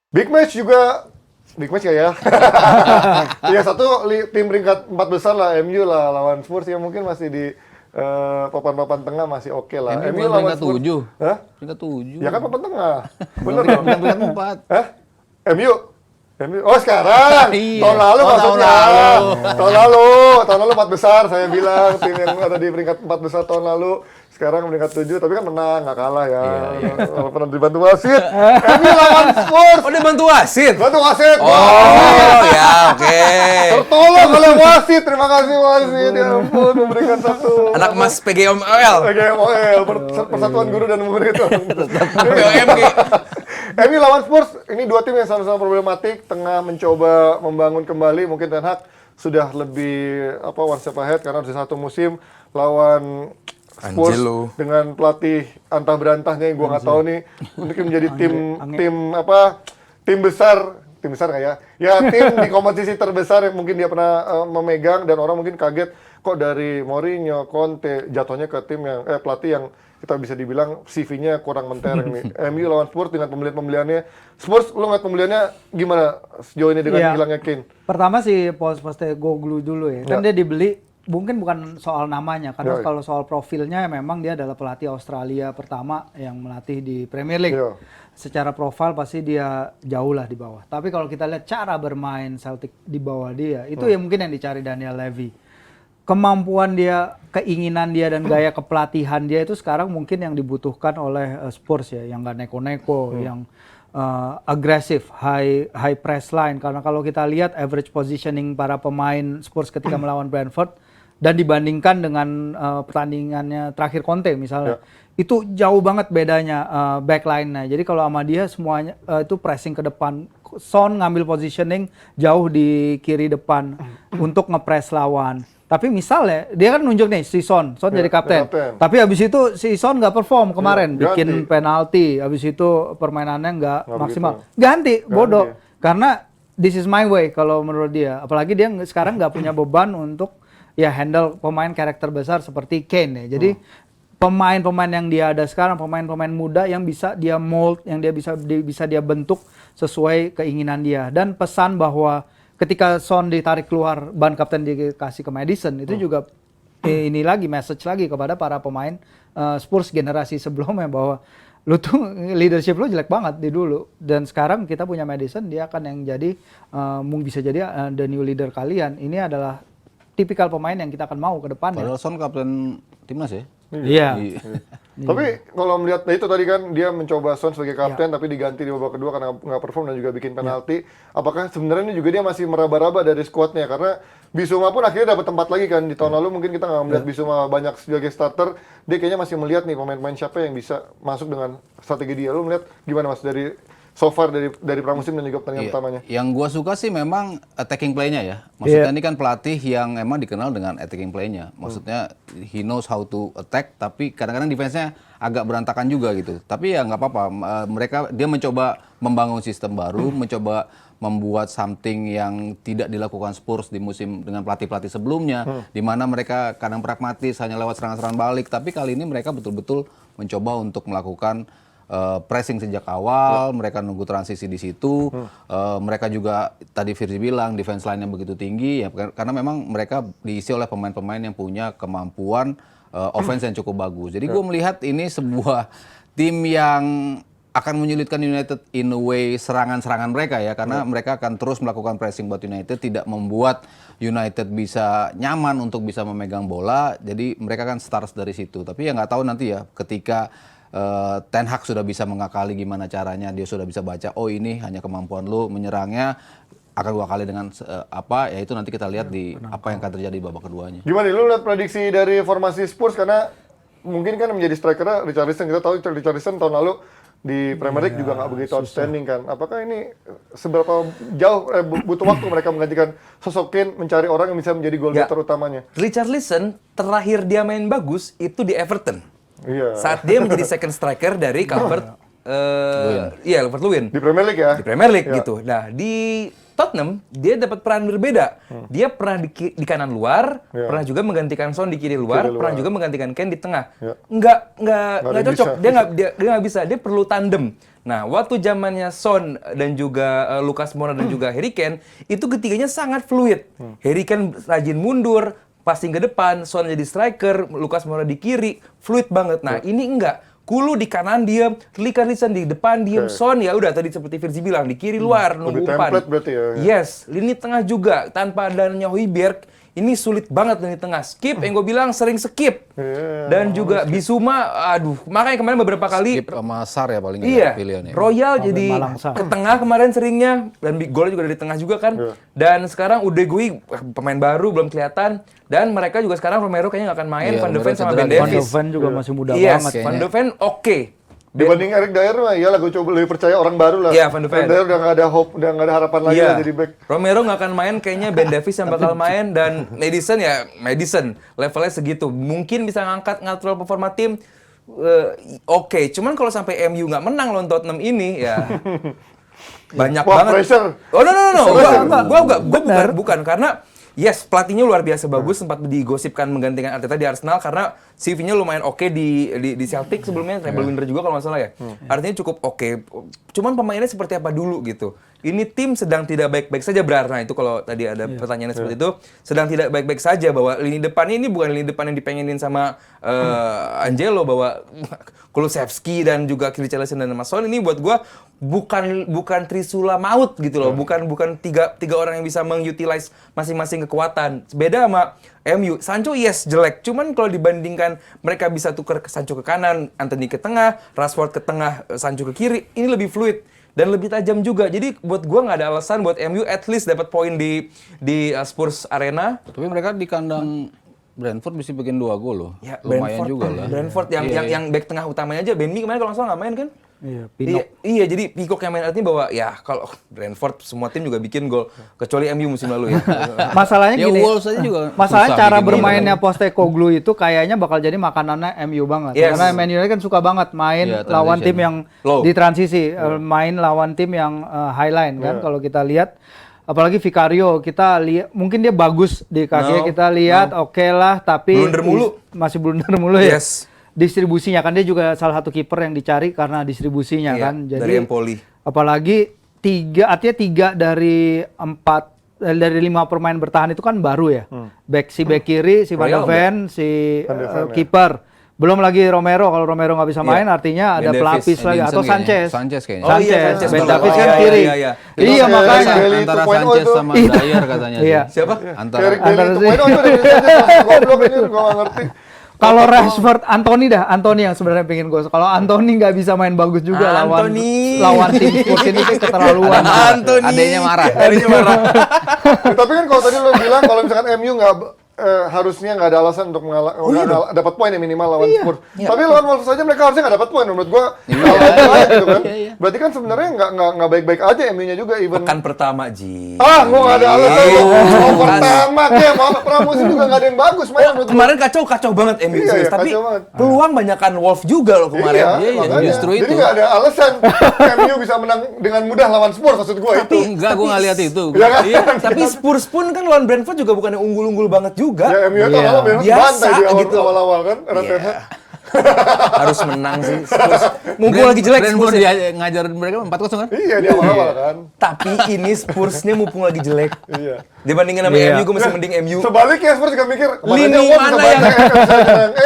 Big match ya. Ya tim peringkat 4 besar lah, MU lah lawan Spurs yang mungkin masih di papan-papan tengah masih oke lah. MU lawan peringkat Spurs. 7. Hah? Peringkat 7. Ya kan papan tengah. Bener Bukan dong. peringkat 4. Hah? MU? Oh sekarang? Iya. Tahun lalu Oh, maksudnya. tahun lalu. Tahun lalu 4 besar saya bilang. Tim yang ada di peringkat 4 besar tahun lalu. Sekarang peringkat 7, tapi kan menang, nggak kalah ya. Pernah dibantu wasit. MU lawan Spurs. Oh, dia bantu wasit? Bantu wasit. Oh, ya, oke. Tertolong oleh wasit. Terima kasih wasit. Ya ampun, memberikan satu. Anak emas PGMOL. PGMOL, Persatuan Guru dan Murid. POMG. MU lawan Spurs, ini dua tim yang sama-sama problematik, tengah mencoba membangun kembali. Mungkin Ten Hag sudah lebih one step ahead karena sudah satu musim lawan Spurs Angelo. dengan pelatih antah berantahnya yang gua nggak tahu nih, mungkin menjadi tim besar nggak ya? Ya tim di kompetisi terbesar yang mungkin dia pernah memegang, dan orang mungkin kaget kok dari Mourinho, Conte jatuhnya ke tim yang pelatih yang kita bisa dibilang CV-nya kurang mentereng nih. MU lawan Spurs dengan pembeliannya. Spurs, lu ngeliat pembeliannya gimana sejauh ini dengan hilangnya Kane? Pertama sih Postecoglou dulu ya. Kan dia dibeli mungkin bukan soal namanya, karena kalau soal profilnya memang dia adalah pelatih Australia pertama yang melatih di Premier League. Secara profil pasti dia jauh lah di bawah. Tapi kalau kita lihat cara bermain Celtic di bawah dia, itu ya mungkin yang dicari Daniel Levy. Kemampuan dia, keinginan dia, dan gaya kepelatihan dia itu sekarang mungkin yang dibutuhkan oleh Spurs ya, yang nggak neko-neko, yang agresif, high press line. Karena kalau kita lihat average positioning para pemain Spurs ketika melawan Brentford dan dibandingkan dengan pertandingannya terakhir Conte misalnya, itu jauh banget bedanya backline-nya. Jadi kalau sama dia semuanya itu pressing ke depan. Son ngambil positioning jauh di kiri depan untuk ngepress lawan. Tapi misalnya dia kan nunjuk nih si Son jadi kapten. Tapi habis itu si Son nggak perform kemarin, bikin penalti. Habis itu permainannya nggak maksimal. Ganti, bodoh. Karena this is my way kalau menurut dia. Apalagi dia sekarang nggak punya beban untuk ya handle pemain karakter besar seperti Kane ya. Jadi pemain-pemain yang dia ada sekarang, pemain-pemain muda yang bisa dia mold, yang dia bisa dia bentuk sesuai keinginan dia. Dan pesan bahwa ketika Son ditarik keluar, ban kapten dikasih ke Maddison, itu juga ini lagi message lagi kepada para pemain Spurs generasi sebelumnya bahwa lu tuh leadership lu jelek banget di dulu, dan sekarang kita punya Maddison, dia akan yang jadi bisa jadi the new leader kalian. Ini adalah tipikal pemain yang kita akan mau ke depannya. Padahal Son kapten timnas ya. Iya. Tapi kalau melihat itu tadi kan dia mencoba Son sebagai kapten tapi diganti di babak kedua karena nggak perform dan juga bikin penalti. Apakah sebenarnya juga dia masih meraba-raba dari skuadnya, karena Bissouma pun akhirnya dapat tempat lagi kan. Di tahun lalu mungkin kita nggak melihat Bissouma banyak sebagai starter. Dia kayaknya masih melihat nih pemain-pemain siapa yang bisa masuk dengan strategi dia. Lu melihat gimana Mas dari so far dari pramusim dan juga pertandingan pertamanya? Yang gua suka sih memang attacking play-nya ya. Maksudnya ini kan pelatih yang emang dikenal dengan attacking play-nya. Maksudnya he knows how to attack, tapi kadang-kadang defense-nya agak berantakan juga gitu. Tapi ya nggak apa-apa. Dia mencoba membangun sistem baru, mencoba membuat something yang tidak dilakukan Spurs di musim dengan pelatih-pelatih sebelumnya, di mana mereka kadang pragmatis hanya lewat serangan-serangan balik. Tapi kali ini mereka betul-betul mencoba untuk melakukan pressing sejak awal, mereka nunggu transisi di situ. Mereka juga tadi Firzi bilang defense line-nya begitu tinggi ya, karena memang mereka diisi oleh pemain-pemain yang punya kemampuan offense yang cukup bagus. Jadi gue melihat ini sebuah tim yang akan menyulitkan United in a way serangan-serangan mereka ya, karena mereka akan terus melakukan pressing buat United, tidak membuat United bisa nyaman untuk bisa memegang bola. Jadi mereka kan start dari situ. Tapi ya nggak tahu nanti ya ketika Ten Hag sudah bisa mengakali gimana caranya, dia sudah bisa baca, oh ini hanya kemampuan lu menyerangnya, akan gua kali dengan apa, ya itu nanti kita lihat di apa yang akan terjadi di babak keduanya. Gimana lu lihat prediksi dari formasi Spurs, karena mungkin kan menjadi strikernya Richarlison, kita tahu Richarlison tahun lalu di Premier League juga nggak begitu outstanding kan. Apakah ini seberapa jauh butuh waktu mereka menggantikan sosok Kane, mencari orang yang bisa menjadi goalgetter utamanya? Richarlison terakhir dia main bagus itu di Everton. Iya. Saat dia menjadi second striker dari Calvert Lewin. Di Premier League ya? Di Premier League gitu. Nah, di Tottenham dia dapat peran berbeda. Dia pernah di kanan luar, pernah juga menggantikan Son di kiri luar, pernah juga menggantikan Kane di tengah. Nggak cocok. Dia nggak bisa. Dia perlu tandem. Nah, waktu zamannya Son dan juga Lucas Moura dan juga Harry Kane, itu ketiganya sangat fluid. Harry Kane rajin mundur, passing ke depan, Son jadi striker, Lucas Moura di kiri, fluid banget. Nah, ini enggak. Kulu di kanan diem, Richarlison di depan diem, Son ya udah tadi seperti Virzi bilang di kiri luar nunggu Lebih umpan. template berarti ya. Yes, lini tengah juga tanpa adanya Højbjerg ini sulit banget lini tengah. Skip yang gue bilang sering skip. Dan juga Bissouma, aduh, makanya kemarin beberapa kali Skip sama Sar ya paling iya, pilihannya. Royal jadi Malang Sar. ke tengah kemarin seringnya dan gol juga dari tengah juga kan. Dan sekarang Udegui pemain baru belum kelihatan dan mereka juga sekarang Romero kayaknya nggak akan main, Iya, Van de Ven Romero sama cedera, Ben Van de Davies. Ven juga masih muda Yes, banget. Van de Ven oke. Dibanding Eric Dyer mah iyalah gue coba lebih percaya orang baru lah. Iya, Van de Ven. Dyer udah nggak ada hope, udah nggak ada harapan lagi lah jadi back. Romero nggak akan main, kayaknya Ben Davies yang bakal main dan Madison levelnya segitu. Mungkin bisa ngatur performa tim. Oke, cuman kalau sampai MU nggak menang lawan Tottenham ini ya banyak Wah, banget. pressure. Oh no. Gua Benar. bukan karena yes, pelatihnya luar biasa bagus, sempat digosipkan menggantikan Arteta di Arsenal karena CV-nya lumayan oke di Celtic sebelumnya, treble winner juga kalau nggak salah ya. Artinya cukup oke. Cuman pemainnya seperti apa dulu gitu. Ini tim sedang tidak baik-baik saja berarti. Nah, itu kalau tadi ada pertanyaannya seperti itu, sedang tidak baik-baik saja bahwa lini depannya ini bukan lini depan yang dipengenin sama Angelo bahwa Kulusevski dan juga Richarlison dan Son ini buat gua bukan trisula maut gitu loh, bukan tiga orang yang bisa mengutilize masing-masing kekuatan. Beda sama MU. Sancho yes jelek, cuman kalau dibandingkan mereka bisa tukar Sancho ke kanan, Anthony ke tengah, Rashford ke tengah, Sancho ke kiri, ini lebih fluid dan lebih tajam juga. Jadi buat gua nggak ada alasan buat MU at least dapat poin di Spurs Arena. Tapi mereka di kandang Brentford bisa bikin 2 gol loh. Ya, Lumayan juga lah. Brentford yang back tengah utamanya aja, Ben Mee kemarin kalau nggak salah nggak main kan? Iya, Pinnock. Iya, jadi Peacock yang main artinya bahwa ya kalau Brentford semua tim juga bikin gol kecuali MU musim lalu ya. Masalahnya Ya, gini, Wolves aja juga masalahnya susah cara bikin gol. bermainnya Postecoglou itu kayaknya bakal jadi makanannya MU banget. Yes. Karena Man United kan suka banget main Iya, lawan transition. tim yang Low. di transisi, main lawan tim yang high line kan. Kalau kita lihat, apalagi Vicario, kita lihat mungkin dia bagus di kaki kita lihat, oke lah, tapi Blunder mulu. masih blunder mulu ya. Yes. Distribusinya kan dia juga salah satu kiper yang dicari karena distribusinya Iya, kan. Jadi dari Empoli. apalagi artinya 3 dari 4 dari 5 pemain bertahan itu kan baru ya. Back kiri, si Van de Royal Ven, si Van de Ven, ya. kiper. Belum lagi Romero, kalau Romero nggak bisa main artinya ada Ben pelapis Davies, lagi Edinson atau kayaknya. Sanchez. Sanchez kayaknya. Oh, iya, Sanchez, Sanchez Ben betul. Davies Oh, kan iya, kiri. iya, iya. Itu Iya kayak makanya. Bailey Antara 2.0 Sanchez itu. sama Iya. Dyer katanya. Iya. sih. Siapa? Antara Eric Bailey Antara 2.0 itu dari Sanchez. Goblok ini gue nggak ngerti. Kalau Rashford, Anthony yang sebenarnya pengen gue. Kalau Anthony nggak bisa main bagus juga Anthony. lawan tim Spurs ini tuh keterlaluan. Anthony. Adanya marah. Adanya marah. Ya, tapi kan kalau tadi lo bilang kalau misalkan MU nggak harusnya nggak ada alasan untuk dapat poin ya minimal lawan Spurs. Tapi lawan Wolves saja mereka harusnya nggak dapat poin menurut gua. Kalau gitu kan. Berarti kan sebenarnya nggak baik-baik aja MU-nya juga even. Pekan pertama, Ji. Gua nggak ada alasan. Mau pertama kayak mau pramusim juga nggak ada yang bagus main menurut gua. Kemarin kacau banget MU Iya, serius. iya, Tapi kacau banget. peluang banyakan Wolves juga loh kemarin. Iya, makanya. justru Jadi itu. nggak ada alasan MU bisa menang dengan mudah lawan Spurs maksud gua itu. Enggak, gue nggak lihat itu. Ya kan? Iya, tapi Spurs pun kan lawan Brentford juga bukan yang unggul-unggul banget juga. Ya MU itu awal-awal Biasa bantai di gitu. awal-awal kan. Iya. Harus menang sih Spurs. Mumpung lagi jelek Brentford Spurs ya. dia ngajar mereka 4-0 kan? Iya di awal-awal kan. Tapi ini Spursnya mumpung lagi jelek. Iya. Dibandingin sama Iya. MU, gue masih mending MU. Sebaliknya Spurs juga mikir Lini mana yang-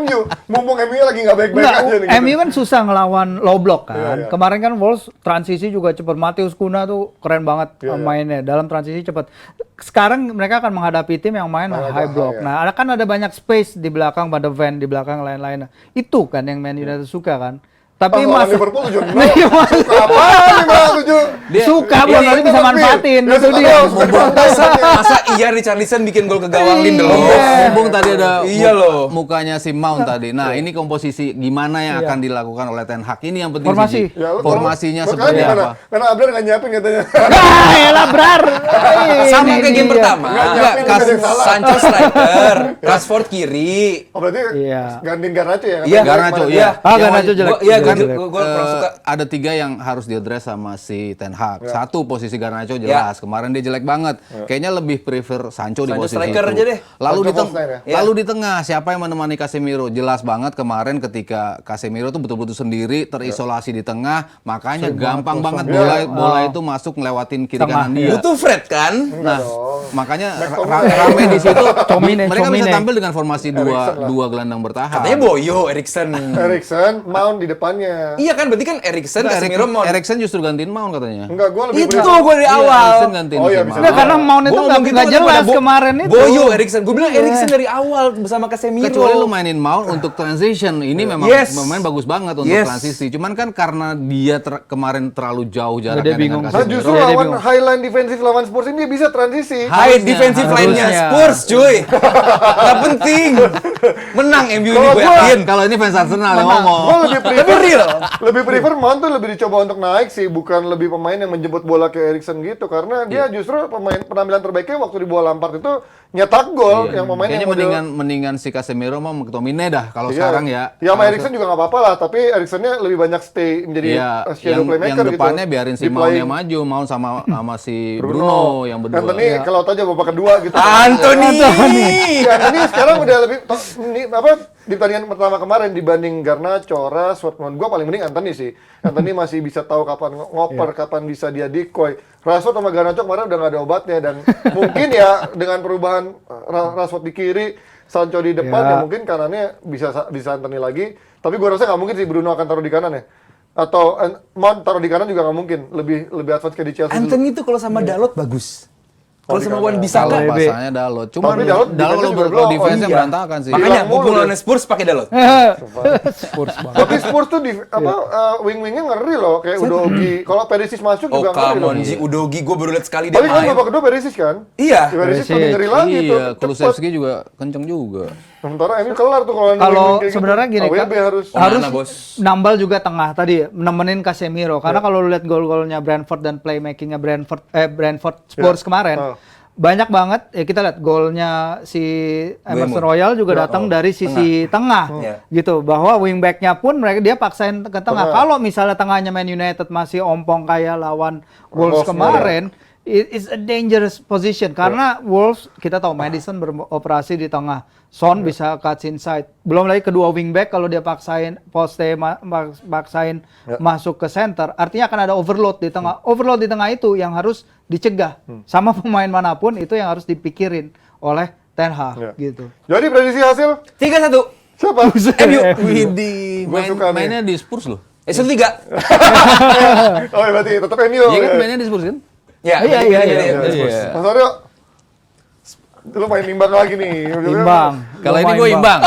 MU mumpung MU lagi nggak baik-baik Enggak, aja nih. gitu. MU kan susah ngelawan low block kan. Iya, iya. Kemarin kan Wolves transisi juga cepat. Mateus Cunha tuh keren banget Iya, iya. mainnya dalam transisi cepat. Sekarang mereka akan menghadapi tim yang main Agak high block. high, ya. Nah, ada banyak space di belakang Van de Ven, di belakang lain-lain. Itu kan yang Man United suka kan. Tapi Pas lawan masa Liverpool 7-0. Iya, masa- Suka apaan 5-7? suka belum nanti bisa manfaatin. Dia Itu suka dia. tahu, suka dimanfaatin. Masa iya Richarlison bikin gol ke gawang Iya. Lindelof? Mumpung tadi ada Iya loh. mukanya si Mount tadi. Nah, ini komposisi gimana yang akan dilakukan oleh Ten Hag ini yang penting Formasi. sih. Ji. Ya, lu- Formasinya makanya seperti gimana? apa? Karena Abdul nggak nyiapin katanya. Ah, elah brar. Sama Ini kayak game dia. pertama. Nggak Enggak, nyiapin, nggak ada yang salah. Sancho striker, Rashford kiri. Oh berarti Iya. gantiin Garnacho ya? Iya, Garnacho, Kemarin. iya. Ah, Garnacho jelek. Iya, kan jelek. Gua kurang suka. ada 3 yang harus diadres sama si Ten Hag. Satu, posisi Garnacho jelas. Kemarin dia jelek banget. Kayaknya lebih prefer Sancho di Sancho posisi striker itu. aja deh. Lalu di tengah siapa yang menemani Casemiro? Jelas banget kemarin ketika Casemiro tuh betul-betul sendiri terisolasi di tengah, makanya gampang banget bola itu masuk ngelewatin kiri kanan dia. Butuh Fred kan? Nah, makanya rame di situ. Mereka bisa Comine. tampil dengan formasi dua gelandang bertahan. Katanya Boyo, Eriksen. Eriksen, Mount di depannya. Iya kan, berarti kan Eriksen, Casemiro, Mount. Eriksen justru gantiin Mount katanya. Enggak, gue lebih Itu prefer- gue dari awal. Eriksen gantiin Oh, iya, si bisa. Mount. Nggak, karena Mount itu Gua ngomong gitu nggak kan jelas pada kemarin itu. Boyo, Eriksen. Gue bilang Eriksen dari awal bersama Casemiro. Kecuali lu mainin Mount untuk transition, ini memang Yes. pemain bagus banget untuk Yes. transisi. Cuman kan karena dia kemarin terlalu jauh Dia jaraknya bingung. dengan Nah Casemiro. justru Dia lawan bingung. highline defensif lawan Spurs ini dia bisa transisi. High defensive line-nya Harusnya. Spurs, cuy. Gak penting. Menang MU ini gue yakin. Kalau ini fans Arsenal yang ngomong. Gue lebih prefer Mount tuh lebih dicoba untuk naik sih, bukan lebih pemain yang menjemput bola ke Eriksen gitu, karena dia justru penampilan terbaiknya waktu di bawah Lampard itu nyetak gol, yang pemain Kayaknya yang mendingan si Casemiro mau McTominay dah kalau Iya. sekarang ya. Ya sama Eriksen juga nggak apa-apa lah, tapi Eriksennya lebih banyak stay menjadi Iya, shadow yang playmaker gitu. depannya biarin si Di Mount playing yang maju, Mount sama si Bruno yang berdua. Anthony kalau aja babak kedua gitu. Anthony. Ya, Anthony sekarang udah lebih di pertandingan pertama kemarin dibanding Garnacho, Rashford, menurut gua paling mending Anthony sih. Anthony masih bisa tahu kapan ngoper, kapan bisa dia decoy. Rashford sama Garnacho kemarin udah nggak ada obatnya, dan mungkin ya dengan perubahan Rashford di kiri, Sancho di depan, ya mungkin kanannya bisa Anthony lagi. Tapi gua rasa nggak mungkin sih Bruno akan taruh di kanan ya. Atau Mount taruh di kanan juga nggak mungkin. Lebih advance kayak di Chelsea dulu. Anthony itu kalau sama Dalot bagus. Kalau sama Wan Kalau Bisaka. bahasanya Dalot. Cuma Tapi Dalot defense kalau juga belum. defense-nya Iya. berantakan sih. Makanya Hilang mulu mumpung dia. lawan Spurs pakai Dalot. Spurs banget. Tapi Spurs tuh wing-wingnya ngeri loh, kayak Udogi. Kalau Perisic masuk Oh, juga ngeri loh. come on, Ji Udogi gue baru lihat sekali dia Tapi kan main. babak kedua Perisic kan? Iya. Perisic Perisic. lebih ngeri lagi tuh. Iya, Kulusevski juga kenceng juga. Sementara MU kelar tuh kalau Kalau wing-wing kayak sebenarnya gitu. gini, AWB Kak, harus harus Onana, bos. nambal juga tengah tadi nemenin Casemiro karena kalau lu lihat gol-golnya Brentford dan playmakingnya Brentford Spurs kemarin banyak banget ya, kita lihat golnya si Emerson Mbeumo. Royal juga datang dari sisi tengah gitu, bahwa wingbacknya pun dia paksain ke tengah. Kalau misalnya tengahnya Man United masih ompong kayak lawan Wolves kemarin, it's a dangerous position karena Wolves kita tahu Maddison beroperasi di tengah, Son bisa cut inside, belum lagi kedua wingback kalau dia paksain paksain masuk ke center, artinya akan ada overload di tengah. Overload di tengah itu yang harus dicegah sama pemain manapun, itu yang harus dipikirin oleh Ten Hag gitu. Jadi prediksi hasil 3-1. siapa? MU. Widih, Gua suka nih. mainnya di Spurs loh. Esun 3. Oh, berarti tetap MU. Iya kan ya. mainnya di Spurs kan? Ya, Iya. Mas Aryo, lu main imbang lagi nih. Imbang. Kalau ini Lumayan gue imbang.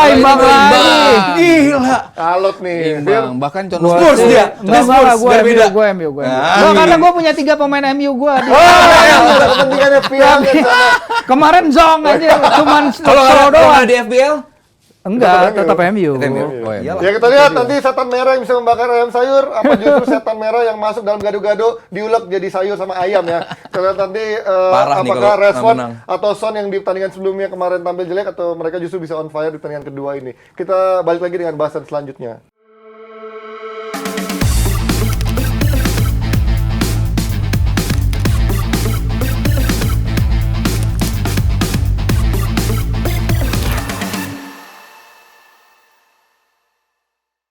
Imbang lagi. Gila. Alot nih. Imbang. Bahkan contoh Spurs dia. Enggak Spurs, salah, gue biar beda. MU. Ah, Karena gue punya 3 pemain MU gue. Ada kepentingannya Piang di sana. Kemarin zong aja, cuman Kalau slow nggak doang. di FBL, Enggak, tetap MU. Oh, iya. Ya kita lihat nanti setan merah yang bisa membakar ayam sayur, apa justru setan merah yang masuk dalam gado-gado diulek jadi sayur sama ayam ya. Kita lihat nanti Parah nih apakah kalau Rashford menang. atau Son yang di pertandingan sebelumnya kemarin tampil jelek, atau mereka justru bisa on fire di pertandingan kedua ini. Kita balik lagi dengan bahasan selanjutnya.